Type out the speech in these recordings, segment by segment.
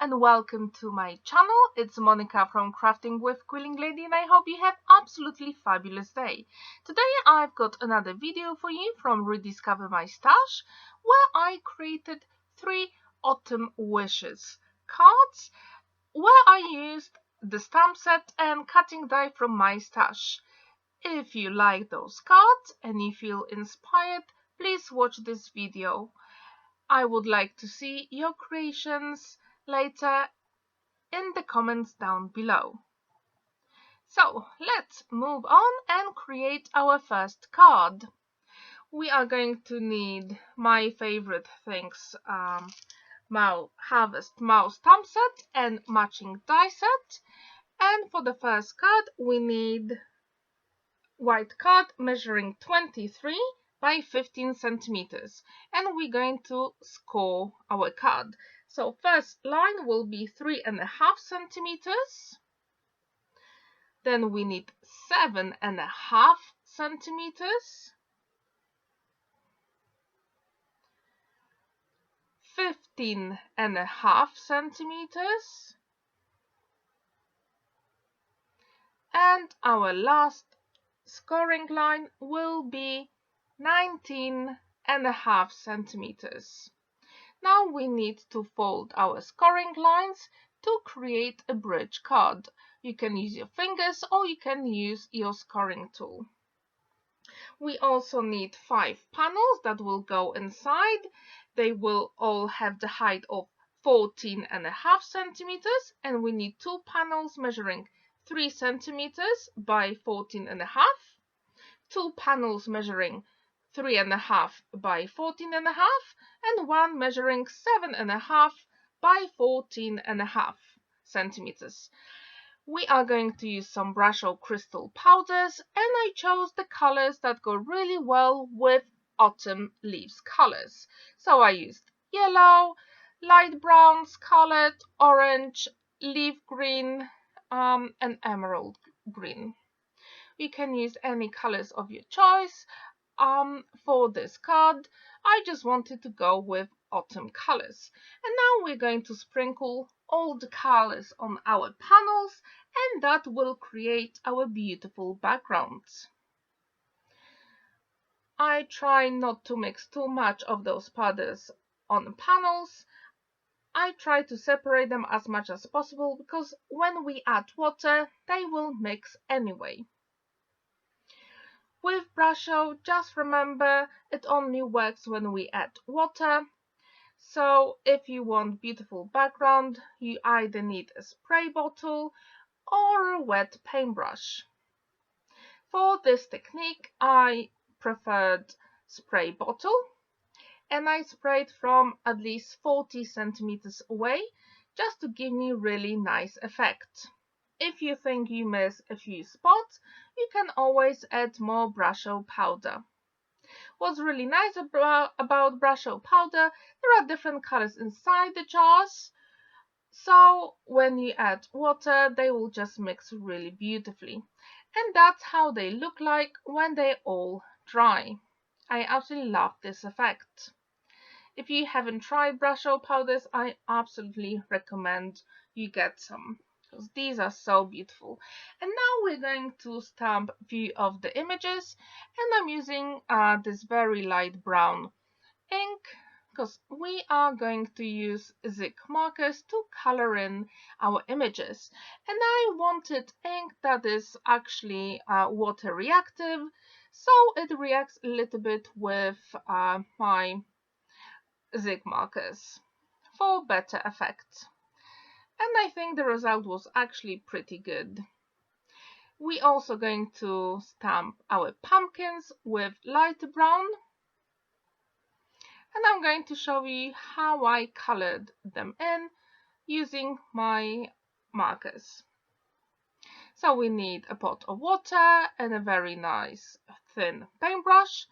and welcome to my channel. It's Monica from Crafting with Quilling Lady, and I hope you have absolutely fabulous day. Today I've got another video for you from Rediscover my stash, where I created 3 autumn wishes cards where I used the stamp set and cutting die from my stash. If you like those cards and you feel inspired, please watch this video. I would like to see your creations later in the comments down below. So let's move on and create our first card. We are going to need my favorite things, Harvest Mouse stamp set and matching die set. And for the first card we need white card measuring 23 by 15 centimeters, and we're going to score our card. So first line will be 3.5 centimeters, then we need 7.5 centimeters, 15.5 centimeters, and our last scoring line will be 19.5 centimeters. Now we need to fold our scoring lines to create a bridge card. You can use your fingers or you can use your scoring tool. We also need 5 panels that will go inside. They will all have the height of 14.5 centimeters, and we need 2 panels measuring 3 centimeters by 14.5, 2 panels measuring 3.5 by 14.5, and 1 measuring 7.5 by 14.5 centimeters. We are going to use some Brusho crystal powders, and I chose the colors that go really well with autumn leaves colors. So I used yellow, light brown, scarlet, orange, leaf green, and emerald green. You can use any colors of your choice. For this card, I just wanted to go with autumn colors. And now we're going to sprinkle all the colors on our panels, and that will create our beautiful backgrounds. I try not to mix too much of those powders on the panels. I try to separate them as much as possible because when we add water, they will mix anyway. With Brusho, just remember it only works when we add water. So if you want beautiful background, you either need a spray bottle or a wet paintbrush. For this technique, I preferred spray bottle, and I sprayed from at least 40 centimeters away just to give me really nice effect. If you think you miss a few spots, you can always add more Brusho powder. What's really nice about Brusho powder, there are different colors inside the jars, so when you add water, they will just mix really beautifully. And that's how they look like when they all dry. I absolutely love this effect. If you haven't tried Brusho powders, I absolutely recommend you get some, because these are so beautiful. And now we're going to stamp a few of the images, and I'm using this very light brown ink because we are going to use Zig markers to color in our images. And I wanted ink that is actually water reactive, so it reacts a little bit with my Zig markers for better effect. And I think the result was actually pretty good. We're also going to stamp our pumpkins with light brown, and I'm going to show you how I colored them in using my markers. So we need a pot of water and a very nice thin paintbrush.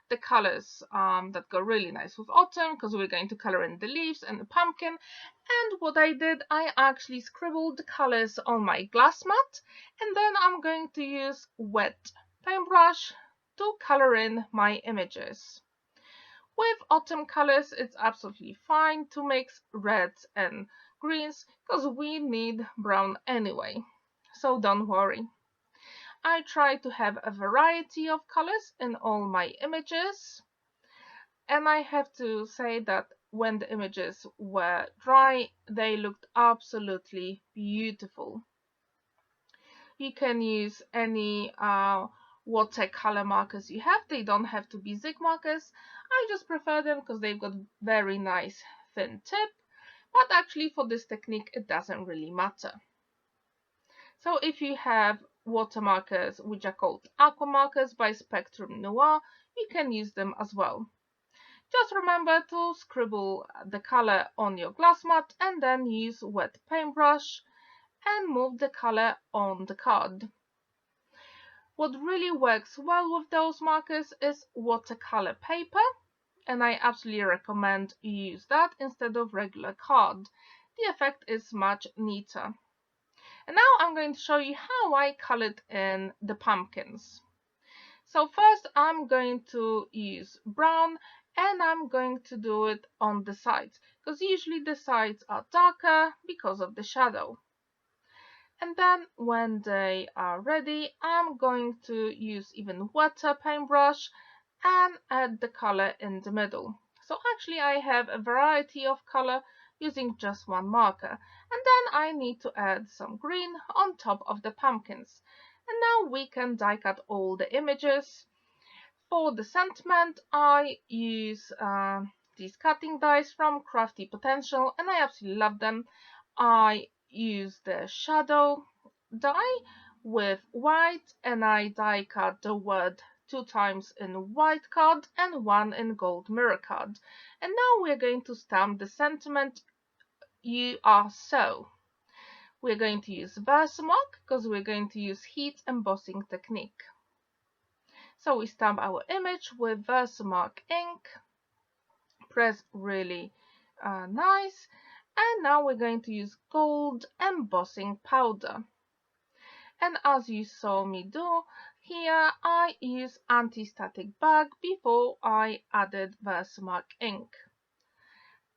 The colors that go really nice with autumn, because we're going to color in the leaves and the pumpkin. And what I did, I actually scribbled the colors on my glass mat, and then I'm going to use wet paintbrush to color in my images. With autumn colors, it's absolutely fine to mix reds and greens because we need brown anyway, so don't worry. I try to have a variety of colors in all my images, and I have to say that when the images were dry, they looked absolutely beautiful. You can use any watercolor markers you have. They don't have to be zig markers. I just prefer them because they've got very nice thin tip, but actually for this technique it doesn't really matter. So if you have water markers which are called aqua markers by Spectrum Noir, you can use them as well. Just remember to scribble the color on your glass mat and then use wet paintbrush and move the color on the card. What really works well with those markers is watercolor paper, and I absolutely recommend you use that instead of regular card. The effect is much neater. And now I'm going to show you how I colored in the pumpkins. So first I'm going to use brown, and I'm going to do it on the sides because usually the sides are darker because of the shadow. And then when they are ready, I'm going to use even wetter paintbrush and add the color in the middle. So actually I have a variety of color using just one marker. And then I need to add some green on top of the pumpkins. And now we can die cut all the images. For the sentiment, I use these cutting dies from Crafty Potential, and I absolutely love them. I use the shadow die with white, and I die cut the word 2 times in white card and 1 in gold mirror card. And now we're going to stamp the sentiment "You are so." We're going to use Versamark because we're going to use heat embossing technique. So we stamp our image with Versamark ink, press really nice, and now we're going to use gold embossing powder. And as you saw me do here, I use anti-static bag before I added Versamark ink.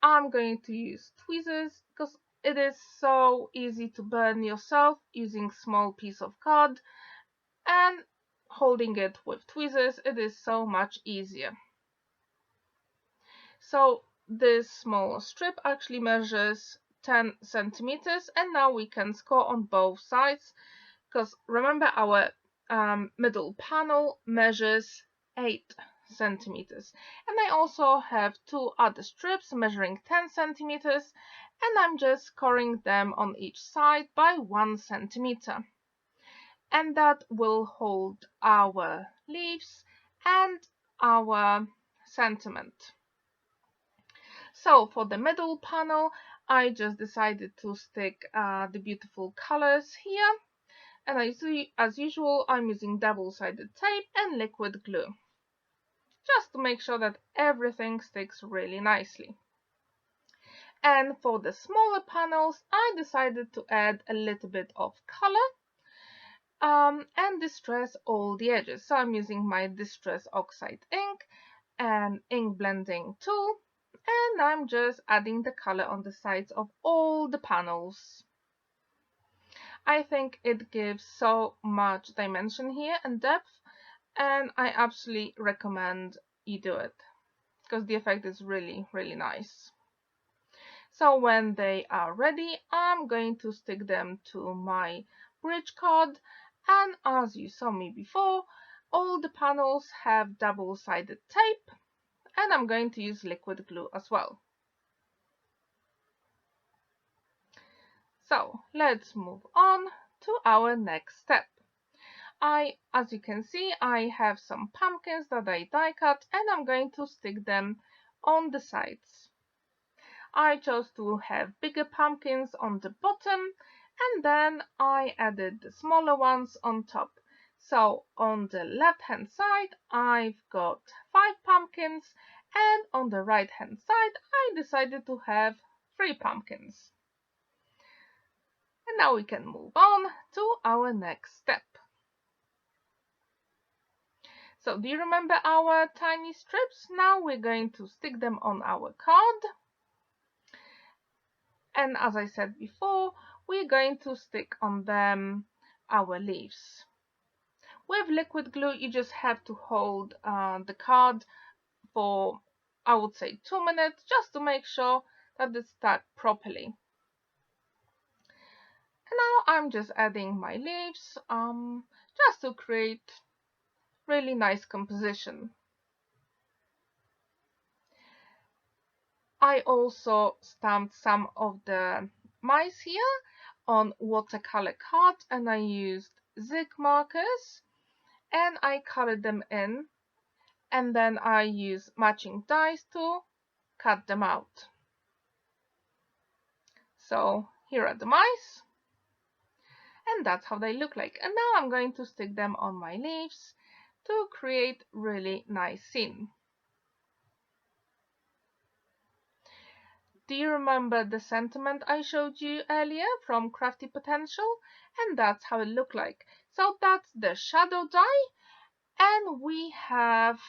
I'm going to use tweezers because it is so easy to burn yourself using small piece of card, and holding it with tweezers, it is so much easier. So this small strip actually measures 10 centimeters, and now we can score on both sides because remember our middle panel measures 8 centimeters. And I also have 2 other strips measuring 10 centimeters, and I'm just scoring them on each side by 1 centimeter. And that will hold our leaves and our sentiment. So for the middle panel, I just decided to stick the beautiful colors here, and as usual I'm using double-sided tape and liquid glue just to make sure that everything sticks really nicely. And for the smaller panels, I decided to add a little bit of color and distress all the edges. So I'm using my Distress Oxide ink and ink blending tool, and I'm just adding the color on the sides of all the panels. I think it gives so much dimension here and depth, and I absolutely recommend you do it because the effect is really nice. So when they are ready, I'm going to stick them to my bridge card, and as you saw me before, all the panels have double-sided tape, and I'm going to use liquid glue as well. So let's move on to our next step. As you can see, I have some pumpkins that I die cut, and I'm going to stick them on the sides. I chose to have bigger pumpkins on the bottom, and then I added the smaller ones on top. So on the left hand side I've got 5 pumpkins, and on the right hand side I decided to have 3 pumpkins. And now we can move on to our next step. So do you remember our tiny strips? Now we're going to stick them on our card. And as I said before, we're going to stick on them our leaves. With liquid glue, you just have to hold the card for, I would say, 2 minutes, just to make sure that it's stuck properly. And now I'm just adding my leaves, just to create really nice composition. I also stamped some of the mice here on watercolor card, and I used zig markers and I colored them in, and then I use matching dies to cut them out. So here are the mice, and that's how they look like. And now I'm going to stick them on my leaves to create really nice scene. Do you remember the sentiment I showed you earlier from Crafty Potential? And that's how it looked like. So that's the shadow die, and we have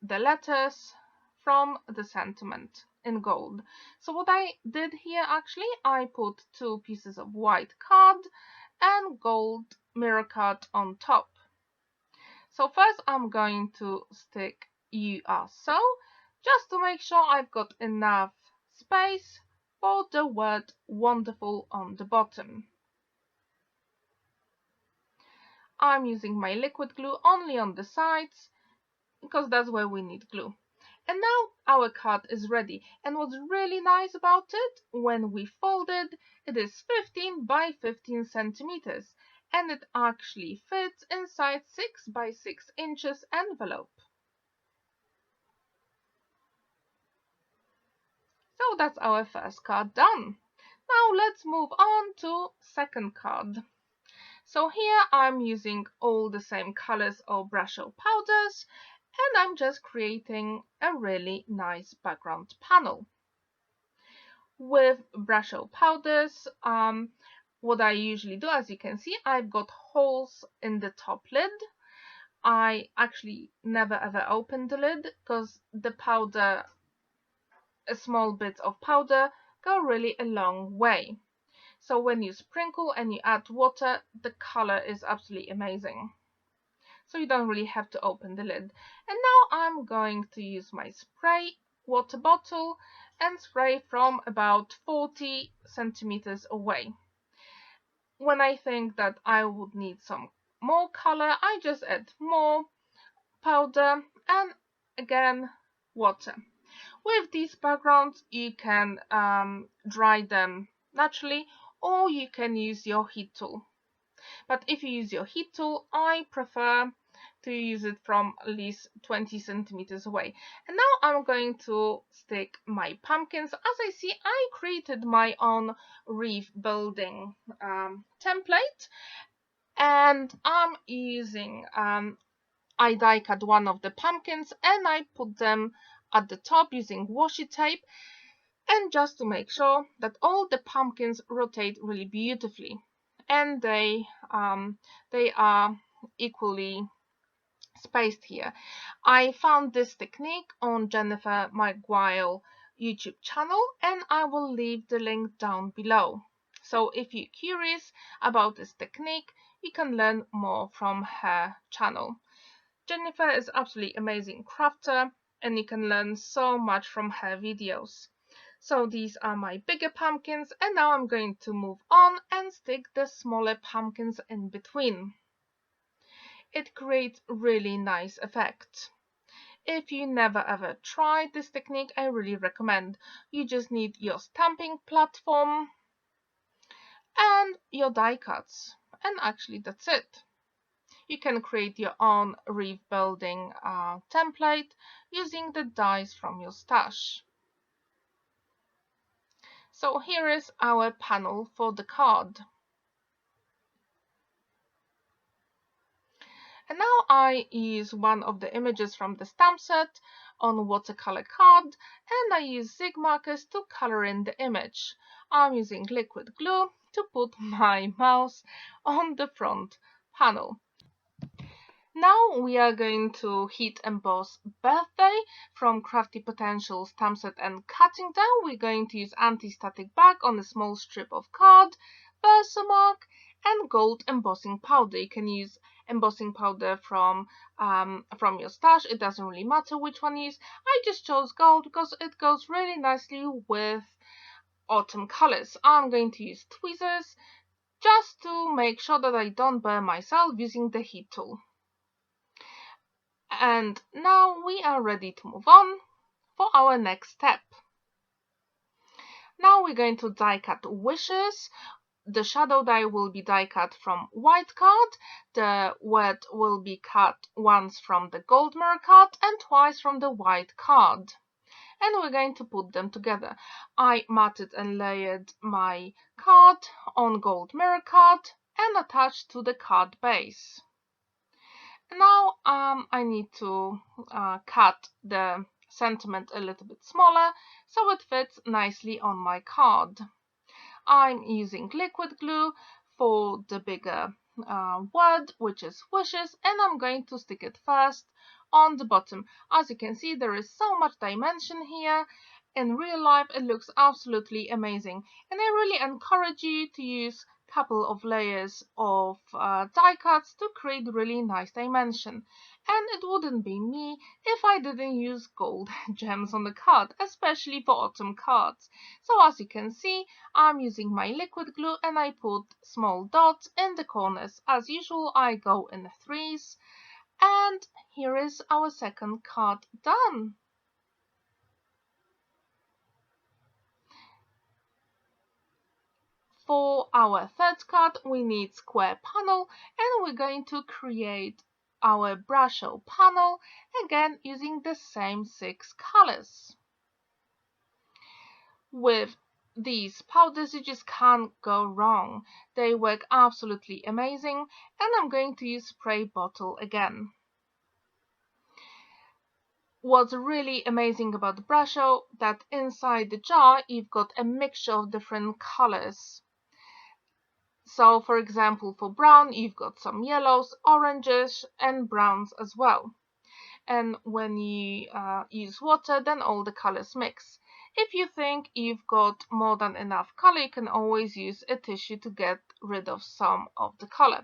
the letters from the sentiment in gold. So what I did here, actually, I put 2 pieces of white card and gold mirror card on top. So first I'm going to stick "You Are So," just to make sure I've got enough space for the word wonderful on the bottom. I'm using my liquid glue only on the sides, because that's where we need glue. And now our card is ready. And what's really nice about it, when we fold it, it is 15 by 15 centimeters, and it actually fits inside 6 by 6 inches envelope. So that's our first card done. Now let's move on to second card. So here I'm using all the same colors of Brusho powders, and I'm just creating a really nice background panel. With Brusho powders, what I usually do, as you can see, I've got holes in the top lid. I actually never ever open the lid, because the powder, a small bit of powder, go really a long way. So when you sprinkle and you add water, the color is absolutely amazing. So you don't really have to open the lid. And now I'm going to use my spray water bottle and spray from about 40 centimeters away. When I think that I would need some more color, I just add more powder and again water. With these backgrounds, you can dry them naturally, or you can use your heat tool. But if you use your heat tool, I prefer to use it from at least 20 centimeters away. And now I'm going to stick my pumpkins. As I see, I created my own wreath building template, and I'm using I die cut one of the pumpkins and I put them at the top using washi tape, and just to make sure that all the pumpkins rotate really beautifully and they are equally spaced here. I found this technique on Jennifer McGuire YouTube channel, and I will leave the link down below. So if you're curious about this technique, you can learn more from her channel. Jennifer is absolutely amazing crafter, and you can learn so much from her videos. So these are my bigger pumpkins, and now I'm going to move on and stick the smaller pumpkins in between. It creates really nice effect. If you never ever tried this technique, I really recommend. You just need your stamping platform and your die cuts, and actually that's it. You can create your own wreath building template using the dies from your stash. So here is our panel for the card. And now I use one of the images from the stamp set on watercolor card, and I use zig markers to color in the image. I'm using liquid glue to put my mouse on the front panel. Now we are going to heat emboss Birthday from Crafty Potentials stamp set and cutting down. We're going to use anti-static back on a small strip of card, Versamark, and gold embossing powder. You can use embossing powder from your stash. It doesn't really matter which one you use. I just chose gold because it goes really nicely with autumn colors. I'm going to use tweezers just to make sure that I don't burn myself using the heat tool. And now we are ready to move on for our next step. Now we're going to die cut wishes. The shadow die will be die cut from white card. The word will be cut once from the gold mirror card and twice from the white card. And we're going to put them together. I matted and layered my card on gold mirror card and attached to the card base. Now I need to cut the sentiment a little bit smaller so it fits nicely on my card. I'm using liquid glue for the bigger word, which is wishes, and I'm going to stick it first on the bottom. As you can see, there is so much dimension here. In real life, it looks absolutely amazing, and I really encourage you to use a couple of layers of die cuts to create really nice dimension. And it wouldn't be me if I didn't use gold gems on the card, especially for autumn cards. So as you can see, I'm using my liquid glue and I put small dots in the corners. As usual, I go in threes, and here is our second card done. For our third card, we need square panel, and we're going to create our Brusho panel, again using the same 6 colors. With these powders, you just can't go wrong. They work absolutely amazing, and I'm going to use spray bottle again. What's really amazing about the Brusho, that inside the jar you've got a mixture of different colors. So for example, for brown, you've got some yellows, oranges, and browns as well. And when you use water, then all the colors mix. If you think you've got more than enough color, you can always use a tissue to get rid of some of the color.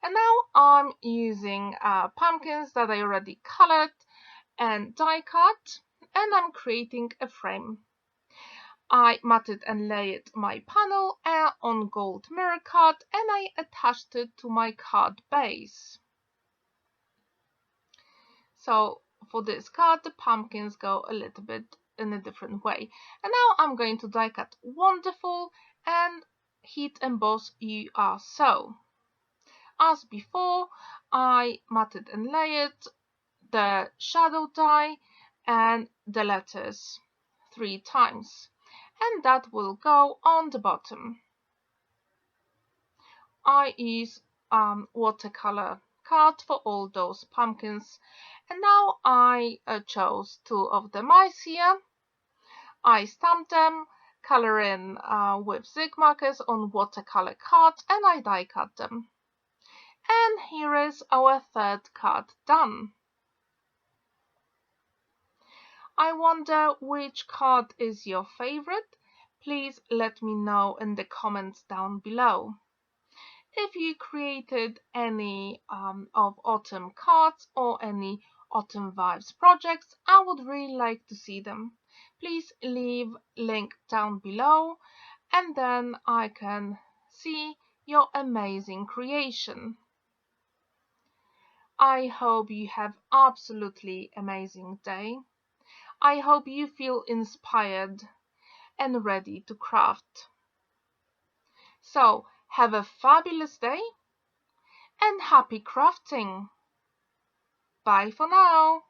And now I'm using pumpkins that I already colored and die cut, and I'm creating a frame. I matted and layered my panel on gold mirror card, and I attached it to my card base. So for this card, the pumpkins go a little bit in a different way. And now I'm going to die cut Wonderful and heat emboss You Are So. As before, I matted and layered the shadow die and the letters 3 times. And that will go on the bottom. I use watercolor card for all those pumpkins, and now I chose 2 of the mice here. I stamped them, color in with zig markers on watercolor cards, and I die cut them. And here is our third card done. I wonder which card is your favorite. Please let me know in the comments down below. If you created any of autumn cards or any autumn vibes projects, I would really like to see them. Please leave link down below, and then I can see your amazing creation. I hope you have absolutely amazing day. I hope you feel inspired and ready to craft. So have a fabulous day and happy crafting. Bye for now.